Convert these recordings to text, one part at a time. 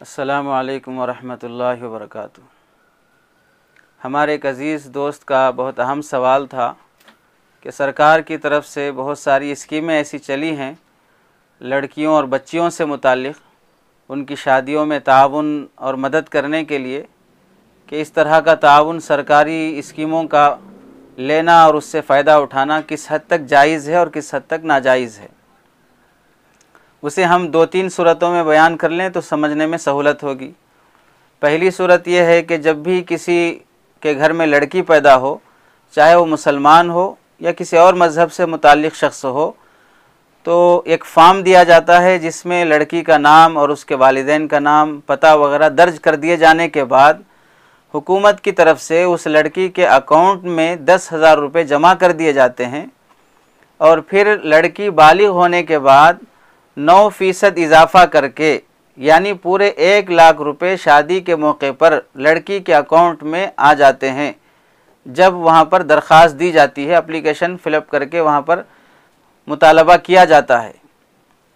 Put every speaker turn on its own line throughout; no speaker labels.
अस्सलामु अलैकुम वरहमतुल्लाहि वबरकातुहू। हमारे एक अज़ीज़ दोस्त का बहुत अहम सवाल था कि सरकार की तरफ से बहुत सारी स्कीमें ऐसी चली हैं लड़कियों और बच्चियों से मुताल्लिक़, उनकी शादियों में ताउन और मदद करने के लिए, कि इस तरह का ताउन सरकारी स्कीमों का लेना और उससे फ़ायदा उठाना किस हद तक जायज़ है और किस हद तक नाजायज़ है। उसे हम 2-3 सूरतों में बयान कर लें तो समझने में सहूलत होगी। पहली सूरत यह है कि जब भी किसी के घर में लड़की पैदा हो, चाहे वो मुसलमान हो या किसी और मज़हब से मुताल्लिक़ शख्स हो, तो एक फ़ार्म दिया जाता है जिसमें लड़की का नाम और उसके वालिदैन का नाम, पता वगैरह दर्ज कर दिए जाने के बाद हुकूमत की तरफ से उस लड़की के अकाउंट में 10,000 रुपये जमा कर दिए जाते हैं और फिर लड़की बालिग होने के बाद 9% इजाफ़ा करके, यानी पूरे 1 लाख रुपये शादी के मौके पर लड़की के अकाउंट में आ जाते हैं। जब वहाँ पर दरख्वास्त दी जाती है, एप्लीकेशन फ़िलअप करके वहाँ पर मुतालबा किया जाता है।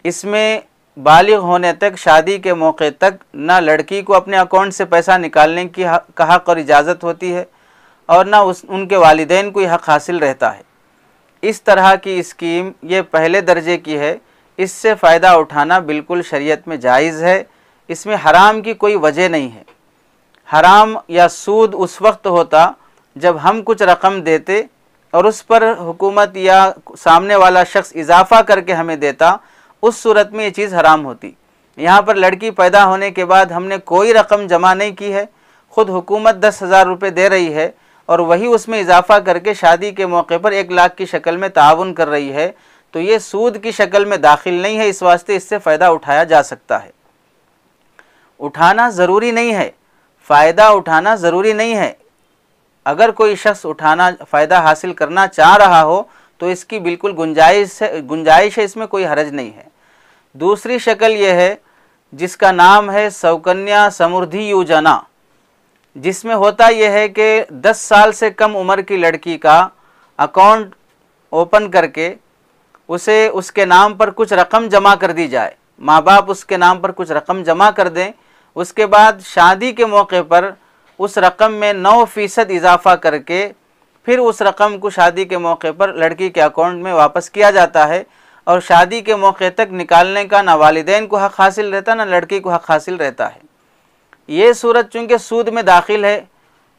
इसमें बालिग होने तक, शादी के मौके तक ना लड़की को अपने अकाउंट से पैसा निकालने की हक़ और इजाज़त होती है और ना उनके वालिदैन को हक़ हासिल रहता है। इस तरह की स्कीम ये पहले दर्जे की है। इससे फ़ायदा उठाना बिल्कुल शरीयत में जायज़ है। इसमें हराम की कोई वजह नहीं है। हराम या सूद उस वक्त होता जब हम कुछ रकम देते और उस पर हुकूमत या सामने वाला शख्स इजाफ़ा करके हमें देता, उस सूरत में ये चीज़ हराम होती। यहाँ पर लड़की पैदा होने के बाद हमने कोई रकम जमा नहीं की है, ख़ुद हुकूमत 10,000 रुपये दे रही है और वही उसमें इजाफ़ा करके शादी के मौके पर 1 लाख की शक्ल में ताउन कर रही है, तो ये सूद की शक्ल में दाखिल नहीं है। इस वास्ते इससे फ़ायदा उठाया जा सकता है। उठाना ज़रूरी नहीं है, फ़ायदा उठाना ज़रूरी नहीं है। अगर कोई शख्स उठाना, फ़ायदा हासिल करना चाह रहा हो तो इसकी बिल्कुल गुंजाइश है, इसमें कोई हरज नहीं है। दूसरी शक्ल यह है जिसका नाम है सौकन्या समृद्धि योजना, जिसमें होता यह है कि 10 साल से कम उम्र की लड़की का अकाउंट ओपन करके उसे उसके नाम पर कुछ रकम जमा कर दी जाए, माँ बाप उसके नाम पर कुछ रकम जमा कर दें। उसके बाद शादी के मौके पर उस रकम में 9% इजाफ़ा करके फिर उस रकम को शादी के मौके पर लड़की के अकाउंट में वापस किया जाता है और शादी के मौके तक निकालने का ना वालिदैन को हक़ हासिल रहता, ना लड़की को हक़ हासिल रहता है। ये सूरत चूँकि सूद में दाखिल है,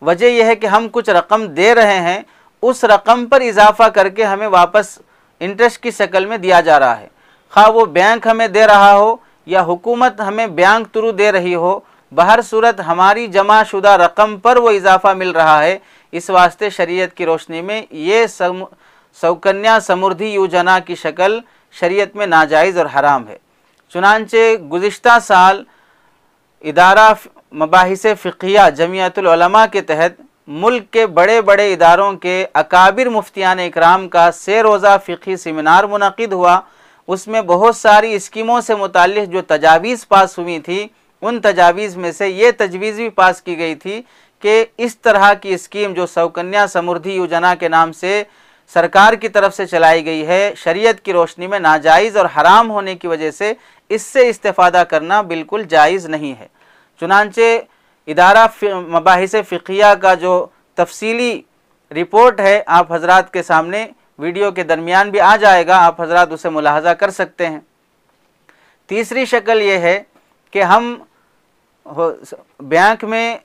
वजह यह है कि हम कुछ रकम दे रहे हैं, उस रकम पर इजाफ़ा करके हमें वापस इंटरेस्ट की शक्ल में दिया जा रहा है। खा वो बैंक हमें दे रहा हो या हुकूमत हमें बैंक थ्रू दे रही हो, बहर सूरत हमारी जमा शुदा रकम पर वो इजाफ़ा मिल रहा है। इस वास्ते शरीयत की रोशनी में ये सौकन्या समृद्धि योजना की शक्ल शरीयत में नाजायज़ और हराम है। चुनांचे गुज़िश्ता साल इदारा मबाहिस फ़िक़हिया जमियतुल उलमा के तहत मुल्क के बड़े बड़े इदारों के अकाबिर मुफ्तियान इकराम का 6 रोज़ा फ़िक़ही सेमिनार मुनक़िद हुआ। उसमें बहुत सारी स्कीमों से मुताल्लिक़ जो तजावीज़ पास हुई थी, उन तजावीज़ में से ये तजवीज़ भी पास की गई थी कि इस तरह की स्कीम जो सौकन्या समृद्धि योजना के नाम से सरकार की तरफ से चलाई गई है, शरीयत की रोशनी में नाजायज़ और हराम होने की वजह से इससे इस्तेफ़ादा करना बिल्कुल जायज़ नहीं है। चुनांचे इदारा मबाहिस फ़िक़हिया का जो तफसीली रिपोर्ट है आप हजरात के सामने वीडियो के दरमियान भी आ जाएगा, आप हजरात उसे मुलाहज़ा कर सकते हैं। तीसरी शक्ल ये है कि हम बैंक में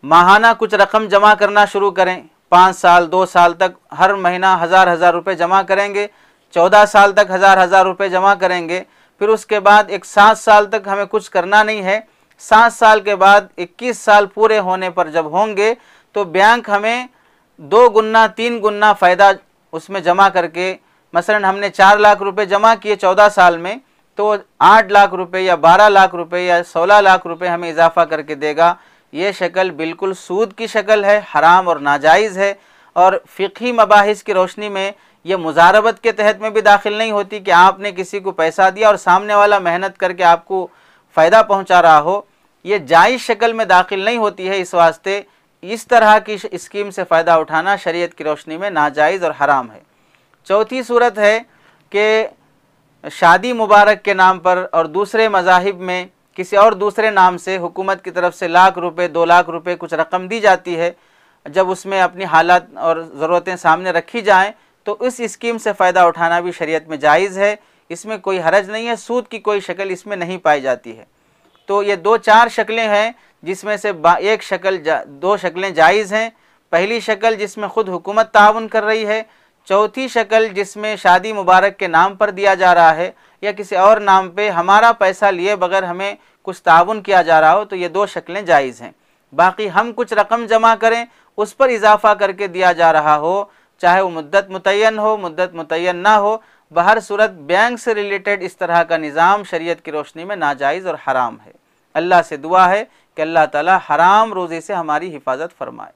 माहाना कुछ रकम जमा करना शुरू करें। 5 साल 2 साल तक हर महीना 1000 रुपये जमा करेंगे, 14 साल तक 1000 रुपये जमा करेंगे। फिर उसके बाद एक 7 साल तक हमें कुछ करना नहीं है। 7 साल के बाद 21 साल पूरे होने पर जब होंगे तो बैंक हमें 2 गुना 3 गुना फ़ायदा उसमें जमा करके, मसलन हमने 4 लाख रुपए जमा किए 14 साल में, तो 8 लाख रुपए या 12 लाख रुपए या 16 लाख रुपए हमें इजाफ़ा करके देगा। ये शक्ल बिल्कुल सूद की शक्ल है, हराम और नाजायज़ है और फ़िक़ही मबाहिस की रोशनी में ये मुजारबत के तहत में भी दाखिल नहीं होती कि आपने किसी को पैसा दिया और सामने वाला मेहनत करके आपको फ़ायदा पहुंचा रहा हो। ये जायज़ शक्ल में दाखिल नहीं होती है। इस वास्ते इस तरह की स्कीम से फ़ायदा उठाना शरीयत की रोशनी में नाजायज़ और हराम है। चौथी सूरत है कि शादी मुबारक के नाम पर और दूसरे मज़ाहिब में किसी और दूसरे नाम से हुकूमत की तरफ से लाख रुपए 2 लाख रुपए कुछ रकम दी जाती है, जब उसमें अपनी हालात और ज़रूरतें सामने रखी जाएं तो इस स्कीम से फ़ायदा उठाना भी शरीयत में जायज़ है, इसमें कोई हरज नहीं है, सूद की कोई शक्ल इसमें नहीं पाई जाती है। तो ये 2-4 शक्लें हैं जिसमें से एक शक्ल 2 शक्लें जायज़ हैं। पहली शक्ल जिसमें ख़ुद हुकूमत ताउन कर रही है, चौथी शक्ल जिसमें शादी मुबारक के नाम पर दिया जा रहा है या किसी और नाम पे हमारा पैसा लिए बगैर हमें कुछ ताउन किया जा रहा हो, तो ये 2 शक्लें जायज़ हैं। बाकी हम कुछ रकम जमा करें, उस पर इजाफा करके दिया जा रहा हो, चाहे वो मुद्दत मुतय्यन हो मुद्दत मुतय्यन ना हो, बहर सूरत बैंक से रिलेटेड इस तरह का निज़ाम शरीयत की रोशनी में नाजायज़ और हराम है। अल्लाह से दुआ है कि अल्लाह ताला हराम रोज़ी से हमारी हिफाजत फरमाए।